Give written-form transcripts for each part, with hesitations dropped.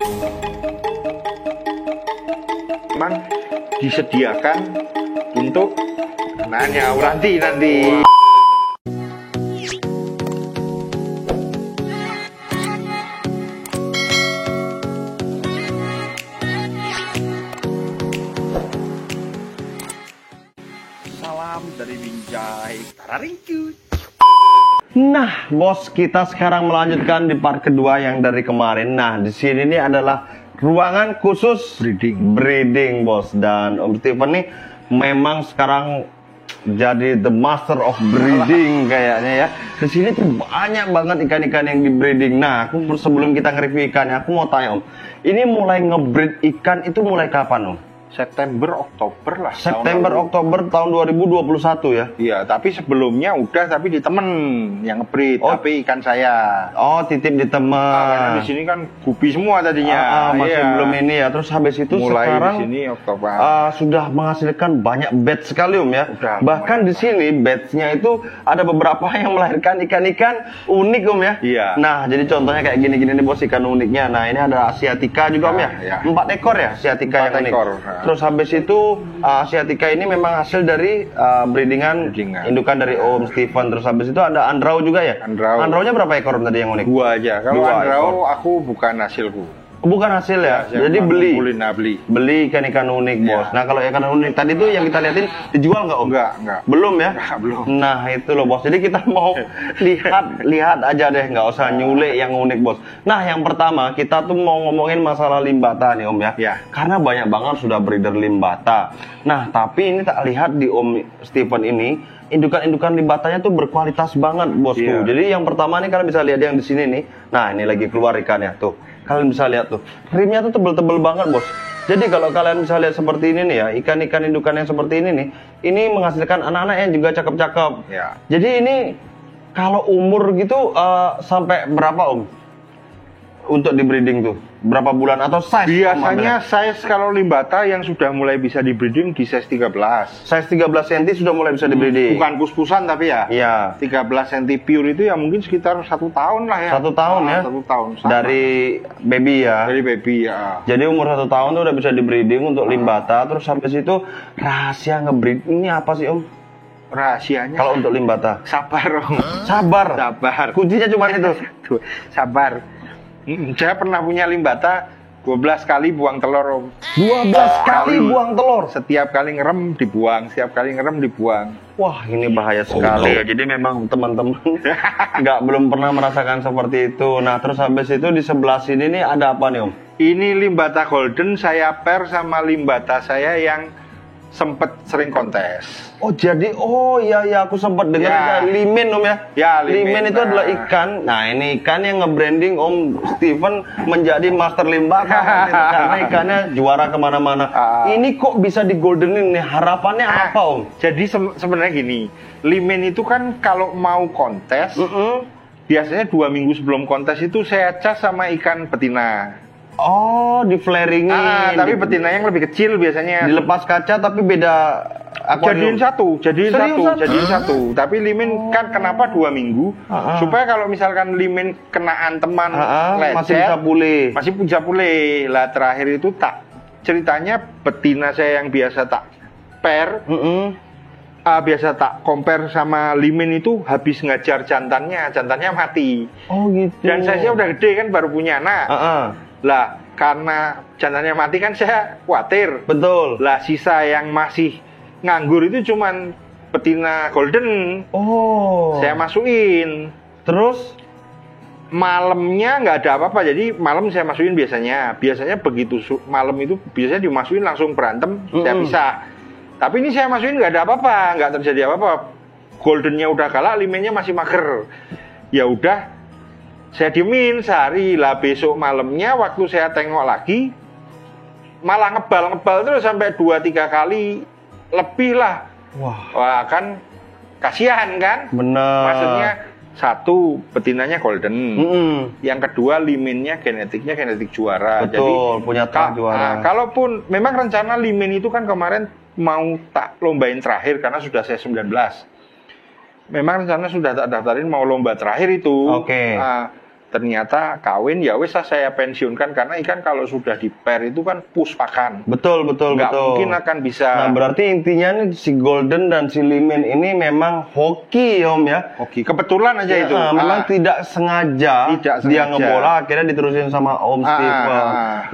Memang disediakan untuk anaknya Uranti nanti. Salam dari Binjai Tarariku. Nah, bos, kita sekarang melanjutkan di part kedua yang dari kemarin. Nah, di sini ini adalah ruangan khusus breeding, bos. Dan Om Steven nih memang sekarang jadi the master of breeding kayaknya ya. Di sini tuh banyak banget ikan-ikan yang di breeding. Nah, aku sebelum kita nge-review ikannya, aku mau tanya Om, ini mulai nge-breed ikan itu mulai kapan Om? September, Oktober lah. September, Oktober tahun 2021 ya? Iya, tapi sebelumnya udah, tapi di temen yang ngebreed, tapi ikan saya. Oh, titip di teman. Karena di sini kan gupi semua tadinya. Masih belum ini ya. Terus habis itu mulai sekarang di sini Oktober. Sudah menghasilkan banyak batch sekali Om ya. Udah, bahkan di sini batchnya itu ada beberapa yang melahirkan ikan-ikan unik Om ya. Iya. Nah, jadi contohnya kayak gini-gini nih bos, ikan uniknya. Nah, ini ada Asiatica juga Om ya. Iya. 4 ekor ya Asiatica yang unik. Terus habis itu Asiatica ini memang hasil dari breedingan indukan dari Om Steven. Terus habis itu ada Andrau juga ya? Andraunya berapa ekor tadi yang unik? 2 aja. Kalau Andrau aku bukan hasilku. Bukan hasil ya? Jadi beli ikan-ikan unik bos. Nah kalau ikan unik tadi tuh yang kita liatin dijual nggak Om? Enggak. Belum ya? Belum. Nah itu loh bos. Jadi kita mau lihat aja deh, nggak usah nyulek yang unik bos. Nah yang pertama kita tuh mau ngomongin masalah limbata nih Om ya. Karena banyak banget sudah breeder limbata. Nah tapi ini tak lihat di Om Steven ini indukan-indukan limbatanya tuh berkualitas banget bosku. Jadi yang pertama nih kalian bisa lihat yang di sini nih. Nah ini lagi keluar ikannya tuh. Kalian bisa lihat tuh, rimnya tuh tebel-tebel banget bos. Jadi kalau kalian bisa lihat seperti ini nih ya, ikan-ikan indukan yang seperti ini nih, ini menghasilkan anak-anak yang juga cakep-cakep. Jadi ini kalau umur gitu sampai berapa Om? Untuk di breeding tuh berapa bulan atau size? Biasanya size kalau limbata yang sudah mulai bisa di breeding di size 13. Size 13 cm sudah mulai bisa di breeding. Bukan kus-kusan tapi ya. Iya. 13 cm pure itu ya mungkin sekitar 1 tahun lah ya. 1 tahun ya. 1 tahun. Sama. Dari baby ya. Dari baby ya. Jadi umur 1 tahun tuh udah bisa di breeding untuk limbata. Terus sampai situ rahasia ngebreed ini apa sih Om? Rahasianya kalau untuk limbata? Sabar Om. Sabar. Kuncinya cuma itu. Sabar. Saya pernah punya limbata 12 kali buang telur Om. 12 kali buang telur? Setiap kali ngerem dibuang, Wah ini bahaya sekali ya. Jadi memang teman-teman belum pernah merasakan seperti itu. Nah terus habis itu di sebelah sini nih ada apa nih Om? Ini limbata golden saya pair sama limbata saya yang sempet sering kontes. Oh jadi, iya aku sempat dengar limen Om ya. Ya limen itu adalah ikan. Nah ini ikan yang nge-branding Om Steven menjadi master limbata karena ikannya juara kemana-mana. Ini kok bisa di goldenin nih? Harapannya apa Om? Jadi sebenarnya gini, limen itu kan kalau mau kontes, biasanya 2 minggu sebelum kontes itu saya cas sama ikan betina. Oh, di flaringin. Tapi betina yang lebih kecil biasanya. Dilepas kaca tapi beda akuarium. Jadiin satu. Tapi limen kan kenapa 2 minggu? Supaya kalau misalkan limen kena anteman lecet, masih bisa pulih. Lah terakhir itu ceritanya betina saya yang biasa tak pair, biasa tak compare sama limen itu habis ngajar jantannya mati. Oh gitu. Dan saya udah gede kan baru punya anak. Lah, karena jantannya mati kan saya khawatir. Betul. Lah, sisa yang masih nganggur itu cuman betina golden. Saya masukin. Terus? Malamnya nggak ada apa-apa, jadi malam saya masukin biasanya. Biasanya begitu malam itu biasanya dimasukin langsung berantem, saya pisah. Tapi ini saya masukin nggak ada apa-apa, nggak terjadi apa-apa. Goldennya udah kalah, limennya masih mager. Ya udah. Saya diemin sehari lah, besok malamnya waktu saya tengok lagi malah ngebal terus sampai 2-3 kali lebih lah. Wah kan kasihan kan? Benar. Maksudnya satu betinanya golden, yang kedua limennya genetik juara. Betul, jadi punya juara. Kalaupun memang rencana limen itu kan kemarin mau tak lombain terakhir karena sudah saya 19. Memang rencana sudah tak daftarin mau lomba terakhir itu. ternyata kawin, ya wes saya pensiunkan karena ikan kalau sudah di pair itu kan puspakan. Betul. Nggak mungkin akan bisa. Nah, berarti intinya nih si Golden dan si Limin ini memang hoki Om ya. Hoki, kebetulan aja itu. Memang tidak sengaja dia ngebola, akhirnya diterusin sama Om Steven.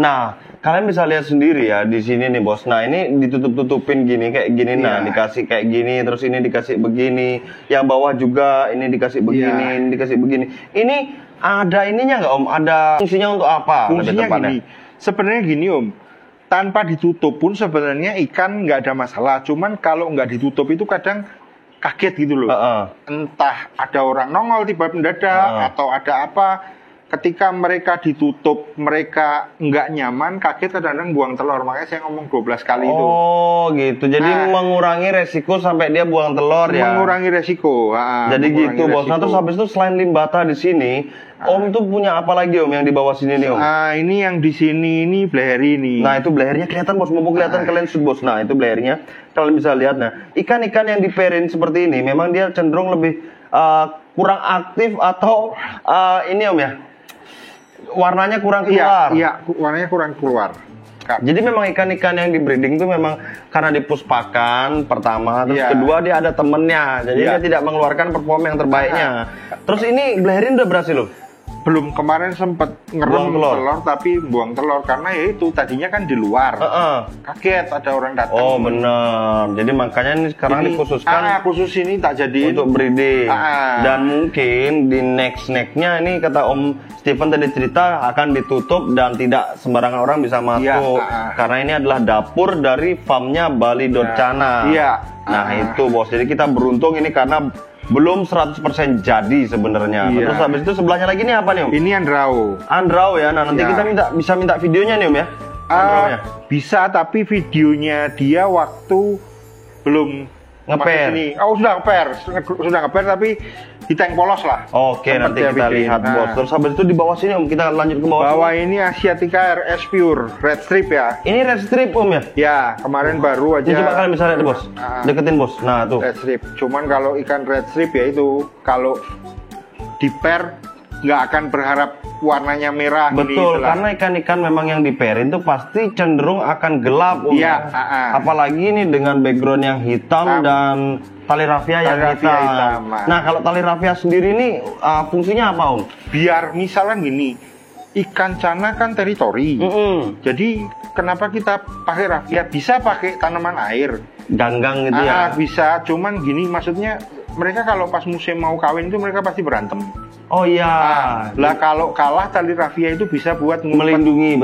Nah, kalian bisa lihat sendiri ya di sini nih bos. Nah ini ditutup-tutupin gini kayak gini. Nah dikasih kayak gini, terus ini dikasih begini. Yang bawah juga ini dikasih begini, ini dikasih begini. Ini ada ininya nggak Om? Ada fungsinya untuk apa? Fungsinya gini. Sebenarnya gini Om. Tanpa ditutup pun sebenarnya ikan nggak ada masalah. Cuman kalau nggak ditutup itu kadang kaget gitu loh. Entah ada orang nongol tiba mendadak atau ada apa. Ketika mereka ditutup, mereka nggak nyaman, kaget kadang-kadang buang telur. Makanya saya ngomong 12 kali itu. Oh gitu, jadi mengurangi resiko sampai dia buang telur ya? Mengurangi resiko. Jadi gitu bos. Nah terus habis itu selain limbata di sini, Om tuh punya apa lagi Om yang di bawah sini nih Om? Ini yang di sini ini bleri nih. Nah itu belernya kelihatan bos, mumpung kelihatan kalian bos. Nah itu belernya, kalian bisa lihat. Nah ikan-ikan yang diperin seperti ini, memang dia cenderung lebih kurang aktif atau ini Om ya? Warnanya kurang keluar. Iya, warnanya kurang keluar. Jadi memang ikan-ikan yang di breeding itu memang karena dipuspakan pertama, terus kedua dia ada temennya, jadi dia tidak mengeluarkan performa yang terbaiknya. Terus ini belerin udah berhasil loh? Belum, kemarin sempet ngerem telur tapi buang telur karena ya itu tadinya kan di luar. Kaget ada orang datang. Oh benar. Jadi makanya ini sekarang dikhususkan khusus ini tak jadi untuk breeding. Dan mungkin di next-nya ini kata Om Steven tadi cerita akan ditutup dan tidak sembarangan orang bisa masuk. Karena ini adalah dapur dari farmnya Bali Dorcana. Nah itu bos. Jadi kita beruntung ini karena belum 100% jadi sebenarnya. Terus habis itu sebelahnya lagi ini apa nih Om? Ini Andrau ya. Nah nanti kita bisa minta videonya nih Om ya. Bisa, tapi videonya dia waktu belum ngeper. Sudah ngeper tapi di tank polos lah. Oke, nanti kita lihat bos. Terus habis itu di bawah sini Om, kita lanjut ke bawah. Bawah ini Asiatica RS Pure Red Strip ya. Ini Red Strip Om ya? Ya, kemarin baru aja. Ini coba kalian bisa lihat bos. Deketin bos. Nah tuh. Red Strip. Cuman kalau ikan Red Strip ya itu kalau di pair nggak akan berharap warnanya merah. Betul, karena ikan-ikan memang yang diperin tuh pasti cenderung akan gelap Om. Apalagi ini dengan background yang hitam dan tali rafia yang hitam. Nah kalau tali rafia sendiri ini fungsinya apa Om? Biar misalnya gini, ikan cana kan teritori. Jadi kenapa kita pakai rafia? Bisa pakai tanaman air, ganggang gitu ya? Bisa, cuman gini maksudnya mereka kalau pas musim mau kawin itu mereka pasti berantem. Oh iya. Lah kalau kalah tali rafia itu bisa buat melindungi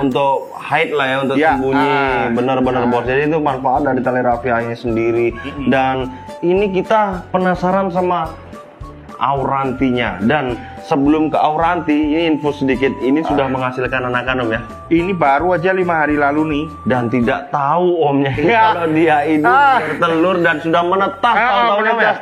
untuk hide lah ya, untuk sembunyi. Benar-benar bos. Jadi itu manfaat dari tali rafianya sendiri. Dan ini kita penasaran sama aurantinya. Dan sebelum ke auranti, ini info sedikit. Ini sudah menghasilkan anakan Om ya. Ini baru aja 5 hari lalu nih. Dan tidak tahu Omnya kalau dia ini bertelur dan sudah menetas.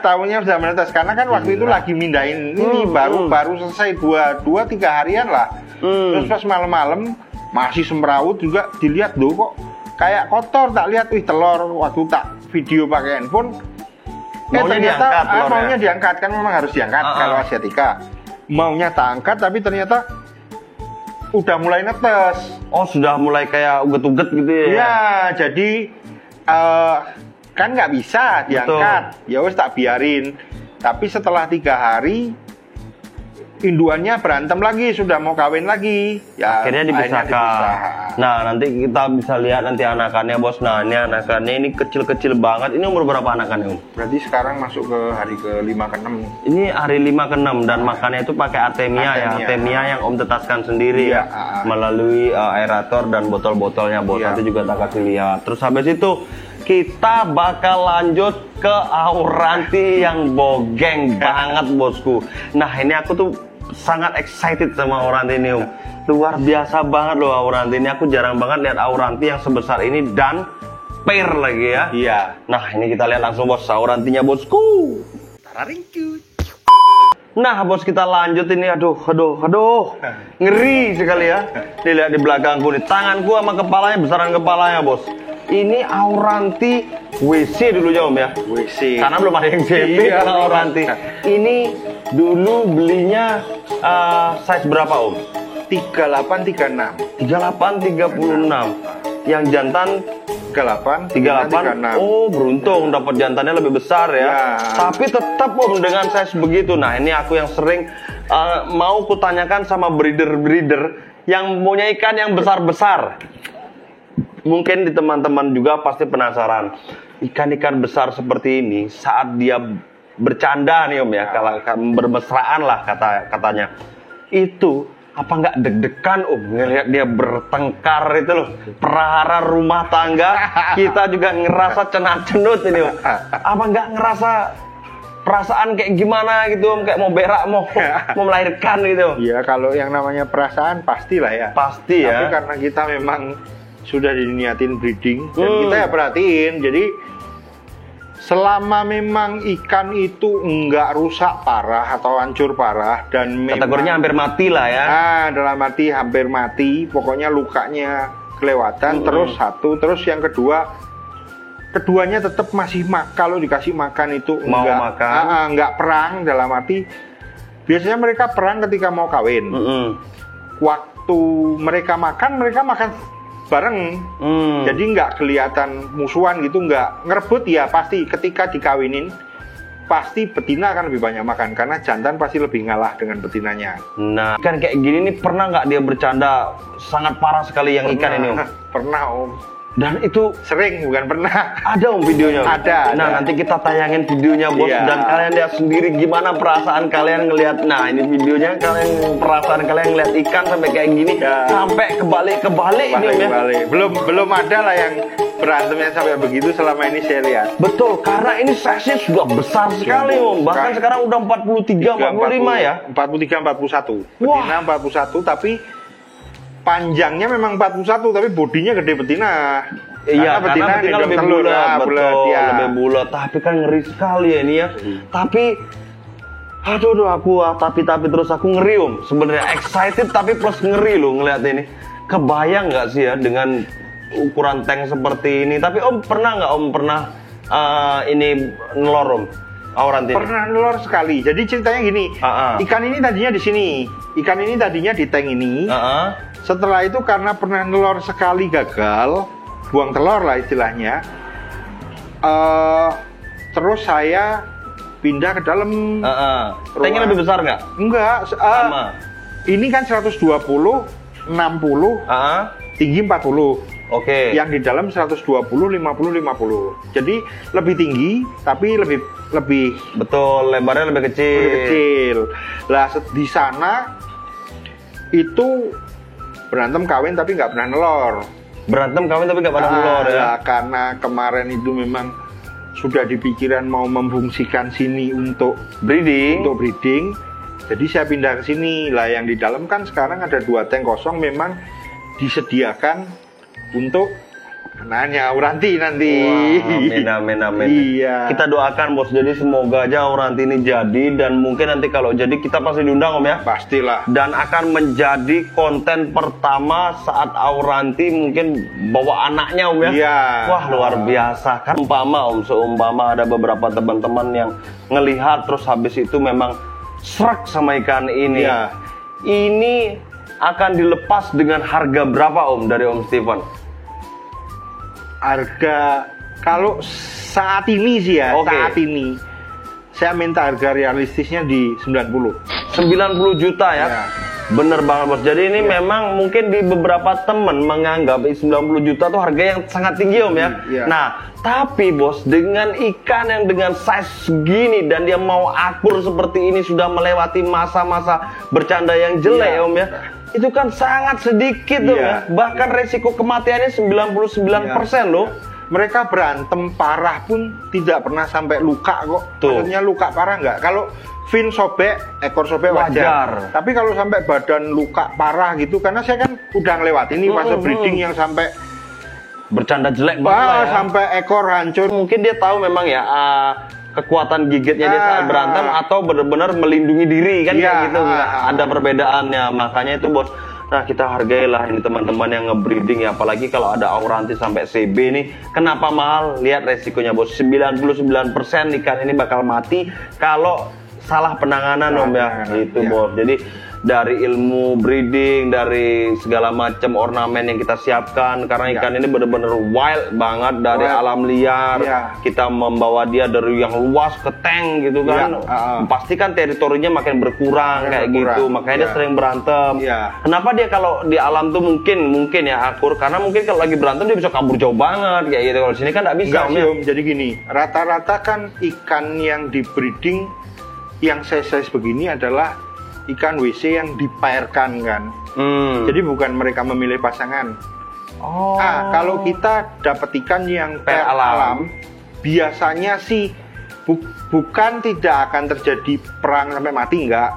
Tahunnya sudah menetas. Karena kan waktu itu lagi mindahin. Ini baru selesai 2-3 harian lah. Terus pas malam-malam masih semrawut juga, dilihat loh kok kayak kotor. Tak lihat, telur. Waktu tak video pakai handphone, maunya diangkat kan, memang harus diangkat kalau Asiatica. Maunya tak angkat tapi ternyata udah mulai netes. Oh sudah mulai kayak uget-uget gitu ya? Iya, jadi kan nggak bisa diangkat. Ya wes tak biarin. Tapi setelah 3 hari induannya berantem lagi, sudah mau kawin lagi. Ya, akhirnya dipisahkan. Nah nanti kita bisa lihat nanti anakannya bos. Nah ini anakannya ini kecil-kecil banget. Ini umur berapa anakannya Om? Berarti sekarang masuk ke hari ke-5 ke-6. Ini hari 5 ke-6 dan makannya itu pakai Artemia ya. Artemia yang Om tetaskan sendiri ya. Melalui aerator dan botol-botolnya bos. Nanti juga tak kasih lihat. Terus habis itu kita bakal lanjut ke auranti yang bogeng banget bosku. Nah ini aku tuh sangat excited sama auranti ini Om. Luar biasa banget loh auranti ini. Aku jarang banget lihat auranti yang sebesar ini dan pair lagi ya. Iya. Nah ini kita lihat langsung bos aurantinya bosku. Nah bos kita lanjut ini. Aduh ngeri sekali ya. Dilihat di belakangku nih, tanganku sama kepalanya, besaran kepalanya bos. Ini auranti WC dulunya Om ya. WC. Karena belum ada yang JP auranti. Ini dulu belinya size berapa Om? 38-36. 38-36. Yang jantan 38. Oh, beruntung dapat jantannya lebih besar ya. Tapi tetap Om dengan size begitu. Nah, ini aku yang sering mau kutanyakan sama breeder-breeder yang punya ikan yang besar-besar. Mungkin di teman-teman juga pasti penasaran. Ikan-ikan besar seperti ini saat dia bercanda nih Om ya, kalau bermesraan lah katanya. Itu apa nggak deg-degan Om ngelihat dia bertengkar itu loh, perahara rumah tangga, kita juga ngerasa cenut-cenut ini Om. Apa nggak ngerasa perasaan kayak gimana gitu Om, kayak mau berak, mau melahirkan gitu? Iya, kalau yang namanya perasaan pastilah ya. Pasti ya. Tapi karena kita memang sudah diniatin breeding dan kita ya perhatiin, jadi selama memang ikan itu enggak rusak parah atau hancur parah dan kategorinya hampir mati lah ya. Nah, dalam arti hampir mati, pokoknya lukanya kelewatan. Terus satu, terus yang keduanya tetap masih kalau dikasih makan itu mau makan. Enggak perang, dalam arti biasanya mereka perang ketika mau kawin. Waktu mereka makan bareng, jadi nggak kelihatan musuhan gitu, nggak ngerebut ya. Pasti ketika dikawinin pasti betina akan lebih banyak makan karena jantan pasti lebih ngalah dengan betinanya. Nah, ikan kayak gini nih pernah nggak dia bercanda sangat parah sekali yang ikan ini Om? Pernah Om. Dan itu sering, bukan pernah. Ada Om videonya Om? Ada. Nah, nanti kita tayangin videonya Bos. Dan kalian lihat sendiri gimana perasaan kalian ngelihat. Nah, ini videonya perasaan kalian ngelihat ikan sampai kayak gini, sampai kebalik ini Om ya. Belum ada lah yang berantemnya sampai begitu selama ini saya lihat. Betul, karena ini size-nya sudah besar sekali Om. Bahkan sekarang udah 43-45 ya. 43-41. Betina 41, tapi panjangnya memang 41, tapi bodinya gede betina. Iya, karena betina lebih bulat, betul, ya. Lebih bulat. Tapi kan ngeri sekali ya ini ya. Tapi, aduh aku tapi terus aku ngeri Om. Sebenarnya excited tapi plus ngeri loh ngeliat ini. Kebayang nggak sih ya dengan ukuran tank seperti ini? Tapi Om pernah nggak ini nelor Om? Auranti pernah nelor sekali. Jadi ceritanya gini, ikan ini tadinya di sini, ikan ini tadinya di tank ini. Setelah itu karena pernah nelor sekali gagal, buang telur lah istilahnya. Terus saya pindah ke dalam. Tanknya lebih besar nggak? Enggak. Sama. Ini kan 120, 60, tinggi 40. Oke. Yang di dalam 120, 50, 50. Jadi lebih tinggi, tapi lebih betul, lebarnya lebih kecil. Lah di sana itu berantem kawin tapi nggak pernah nelor. Berantem kawin tapi nggak pernah nelor ya. Karena kemarin itu memang sudah dipikiran mau memfungsikan sini untuk breeding. Jadi saya pindah ke sini. Lah yang di dalam kan sekarang ada 2 tank kosong, memang disediakan untuk anaknya Auranti nanti. Wah, amin. Iya. Kita doakan Bos, jadi semoga aja Auranti ini jadi, dan mungkin nanti kalau jadi kita pasti diundang Om ya. Pastilah. Dan akan menjadi konten pertama saat Auranti mungkin bawa anaknya Om ya. Iya. Wah, luar biasa kan. Seumpama ada beberapa teman-teman yang ngelihat terus habis itu memang srek sama ikan ini. Iya. Ini akan dilepas dengan harga berapa Om dari Om Steven? Harga kalau saat ini sih ya, saat ini saya minta harga realistisnya di 90 juta ya. Bener banget Bos. Jadi ini memang mungkin di beberapa temen menganggap 90 juta tuh harga yang sangat tinggi Om ya. Nah, tapi Bos, dengan ikan yang dengan size segini dan dia mau akur seperti ini, sudah melewati masa-masa bercanda yang jelek Om ya. Itu kan sangat sedikit loh ya. Bahkan resiko kematiannya 99% loh. Mereka berantem parah pun tidak pernah sampai luka kok. Maksudnya luka parah nggak? Kalau fin sobek, ekor sobek wajar. Tapi kalau sampai badan luka parah gitu, karena saya kan udah ngelewat ini fase breeding yang sampai bercanda jelek banget ya. Sampai ekor hancur. Mungkin dia tahu memang ya kekuatan gigitnya dia saat berantem atau benar-benar melindungi diri kan kayak gitu. Ada perbedaannya. Makanya itu Bos, nah kita hargailah ini teman-teman yang ngebreeding ya, apalagi kalau ada Auranti sampai CB nih. Kenapa mahal? Lihat resikonya Bos, 99% ikan ini bakal mati kalau salah penanganan Om ya. Itu Bos. Jadi dari ilmu breeding, dari segala macam ornamen yang kita siapkan, karena ikan ini benar-benar wild banget dari alam liar. Kita membawa dia dari yang luas ke tank gitu kan. Pasti kan teritorinya makin berkurang kayak gitu, makanya dia sering berantem. Kenapa dia kalau di alam tuh mungkin ya akur, karena mungkin kalau lagi berantem dia bisa kabur jauh banget kayak gitu. Kalau sini kan nggak bisa. Om. Jadi gini, rata-rata kan ikan yang di breeding yang size begini adalah ikan WC yang dipairkan kan. Jadi bukan mereka memilih pasangan. Kalau kita dapat ikan yang pair alam, biasanya sih bukan tidak akan terjadi perang sampai mati, enggak.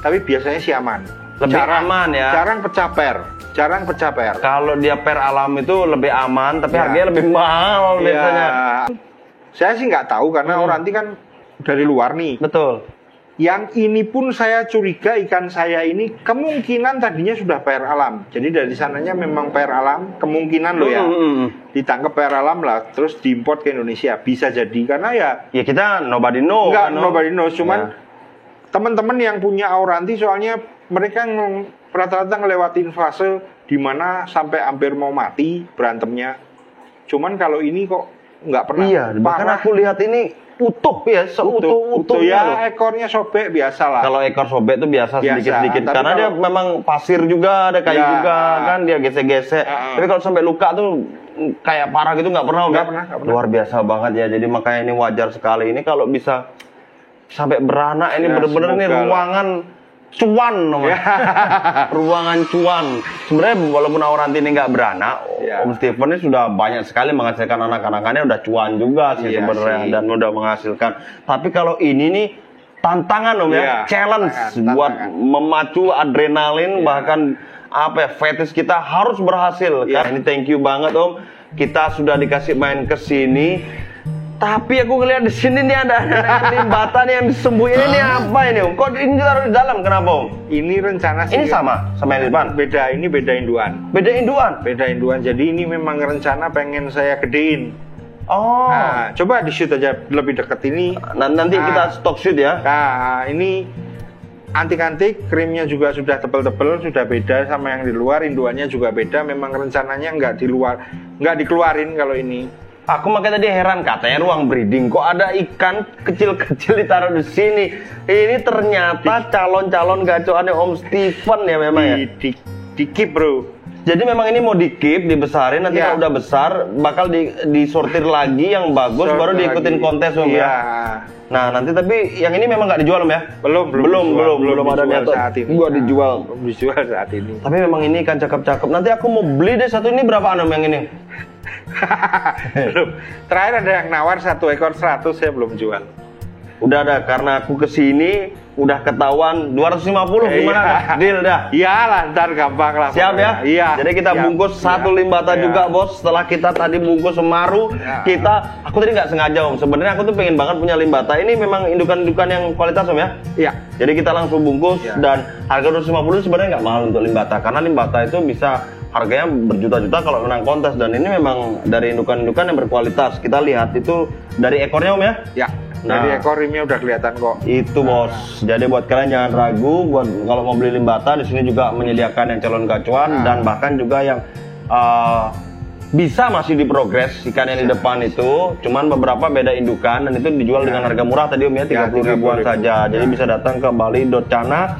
Tapi biasanya sih aman. Lebih aman ya. Jarang pecah pair. Kalau dia pair alam itu lebih aman, tapi harganya lebih mahal biasanya. Saya sih nggak tahu karena Oranti kan dari luar nih. Betul. Yang ini pun saya curiga ikan saya ini kemungkinan tadinya sudah pair alam. Jadi dari sananya memang pair alam, kemungkinan loh ya. Ditangkap pair alam lah, terus diimport ke Indonesia. Bisa jadi karena ya kita nobody know. Enggak, nobody knows. Cuman teman-teman yang punya Auranti soalnya mereka rata-rata ngelewatin fase di mana sampai hampir mau mati berantemnya. Cuman kalau ini kok nggak pernah. Iya, bahkan aku lihat ini utuh ya, seutuh ya, ekornya sobek biasa lah. Kalau ekor sobek itu biasa sedikit-sedikit karena dia memang pasir juga, ada kayu juga kan, dia gesek-gesek. Tapi kalau sampai luka tuh kayak parah gitu nggak pernah. Luar biasa banget ya. Jadi makanya ini wajar sekali ini kalau bisa sampai beranak ini bener-bener nih ruangan cuan ruangan cuan. Sebenarnya walaupun Auranti ini nggak beranak, Om Steven ini sudah banyak sekali menghasilkan anak-anakannya, udah cuan juga sih sebenarnya dan udah menghasilkan. Tapi kalau ini nih tantangan Om challenge buat memacu adrenalin, bahkan fetish kita harus berhasil. Ini thank you banget Om, kita sudah dikasih main ke sini. Tapi aku ngeliat di sini nih ada limbatan yang disembunyiin ini apa ini Om? Kok ini taruh di dalam? Kenapa Om? Ini rencana sih. Ini sama yang di depan? Beda, ini beda induan. Beda induan? Beda induan, jadi ini memang rencana pengen saya gedein. Nah, coba di shoot aja lebih deket ini. Nanti kita stock shoot ya. Nah, ini antik-antik, krimnya juga sudah tebel-tebel, sudah beda sama yang di luar, induannya juga beda. Memang rencananya nggak dikeluarin kalau ini. Aku makanya tadi heran, katanya ruang breeding kok ada ikan kecil-kecil ditaruh di sini. Ini ternyata calon-calon gacoannya Om Steven ya memang ya. Di keep bro. Jadi memang ini mau di keep, dibesarin, nanti kalau udah besar bakal disortir lagi yang bagus, baru diikutin kontes Om ya. Nah nanti tapi yang ini memang nggak dijual Om ya? Belum ada niat gua dijual. Belum dijual saat ini. Tapi memang ini kan cakep-cakep. Nanti aku mau beli deh satu, ini berapaan Om yang ini? Belum. Terakhir ada yang nawar 1 ekor 100, saya belum jual. Udah ada, karena aku kesini udah ketahuan 250 gimana? Deal dah. Iyalah, ntar gampang lah. Siap ya? Iya. Jadi kita bungkus satu limbata juga bos. Setelah kita tadi bungkus semaru, aku tadi nggak sengaja Om. Sebenarnya aku tuh pengen banget punya limbata. Ini memang indukan-indukan yang kualitas Om ya? Iya. Jadi kita langsung bungkus dan harga 250 sebenarnya nggak mahal untuk limbata, karena limbata itu bisa harganya berjuta-juta kalau menang kontes, dan ini memang dari indukan-indukan yang berkualitas. Kita lihat itu dari ekornya Om ya? Ya. Dari ekor rimnya udah kelihatan kok. Itu bos. Jadi buat kalian jangan ragu buat kalau mau beli limbata, di sini juga menyediakan yang calon gacuan dan bahkan juga yang bisa masih diprogres ikan yang di depan itu, cuman beberapa beda indukan dan itu dijual dengan harga murah tadi Om ya, 30 ribuan saja. Jadi bisa datang ke Bali.Cana,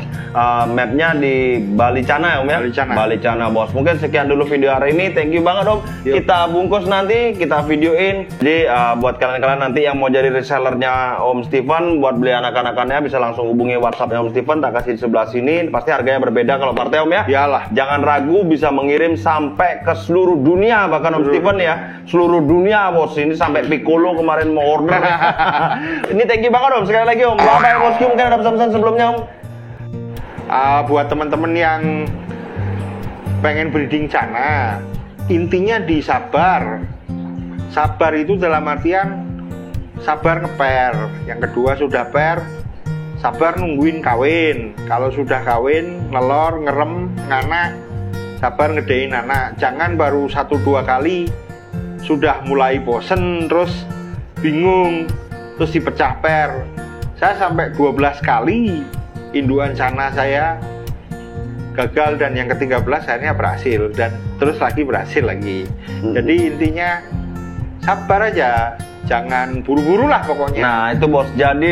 mapnya di Bali Cana Om ya, Bali Cana bos. Mungkin sekian dulu video hari ini, thank you banget Om. Kita bungkus nanti, kita videoin. Jadi buat kalian-kalian nanti yang mau jadi resellernya Om Steven, buat beli anak-anakannya bisa langsung hubungi WhatsAppnya Om Steven, tak kasih di sebelah sini. Pasti harganya berbeda kalau partai Om ya. Iyalah. Jangan ragu, bisa mengirim sampai ke seluruh dunia. Bahkan Om Steven ya, seluruh dunia bos. Ini sampai Piccolo kemarin mau order. Ini thank you banget Om, sekali lagi Om. Bye-bye bosku, mungkin ada pesan-pesan sebelumnya Om. Buat teman-teman yang pengen breeding cana, intinya di sabar. Sabar itu dalam artian sabar ngeper. Yang kedua sudah per, sabar nungguin kawin. Kalau sudah kawin, nelor, ngerem, nganak, sabar ngedein anak. Jangan baru 1-2 kali sudah mulai bosen, terus bingung, terus dipecah per. Saya sampai 12 kali induan cana saya gagal, dan yang ke-13 akhirnya berhasil, dan terus lagi berhasil lagi. Jadi intinya sabar aja, jangan buru-buru lah pokoknya. Nah itu bos, jadi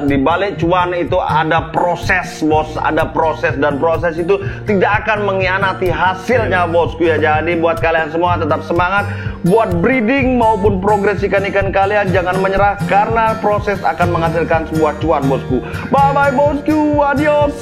di balik cuan itu ada proses bos, ada proses, dan proses itu tidak akan mengkhianati hasilnya bosku ya. Jadi buat kalian semua tetap semangat buat breeding maupun progres ikan-ikan kalian, jangan menyerah karena proses akan menghasilkan sebuah cuan bosku. Bye bye bosku, adios.